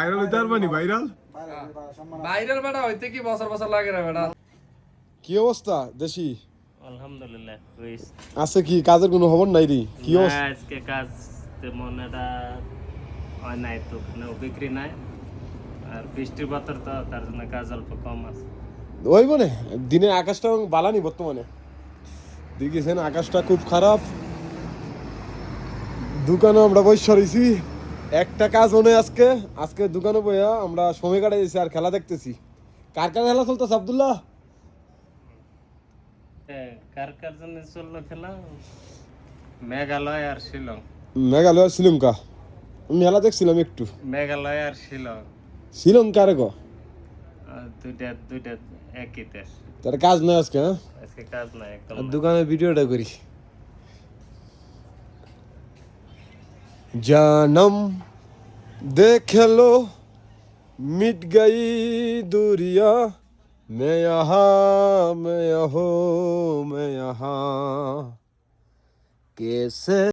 Viral হইতে পারবানি viral viral বেটা হইতে কি বছর বছর লাগে না বেটা। কি অবস্থা দেশি আলহামদুলিল্লাহ কইস আছে কি কাজের কোনো খবর নাই রে কি না, অবস্থা আজকে কাজ তেমন এটা হয় নাই তো, ওখানেও বিক্রি নাই আর বৃষ্টির বাতর তো তার জন্য কাজ অল্প কম আছে। ওই বনে দিনে আকাশটা বালানি বর্তমানে দেখেছেন আকাশটা খুব খারাপ দোকানে আমরা বসে রয়েছি একটা কাজ মনে আজকে আজকে দোকানে বইয়া আমরা সময় কাটাইছি আর খেলা দেখতেছি কার কার খেলা চলতেছে আব্দুল্লাহ কার কার জন্য চললো খেলা? মেঘালয় আর শিলং। মেঘালয় আর শ্রীলঙ্কা আমি খেলা দেখছিলাম একটু মেঘালয় আর শিলং শ্রীলঙ্কা রে গো দুইটা দুইটা একই দেশ। তার কাজ নাই আজকে হ্যাঁ আজকে কাজ নাই একদম আর নাই। দোকানে ভিডিওটা করি जानम देख लो मिट गई दूरियां मैं यहाँ मैं यहाँ कैसे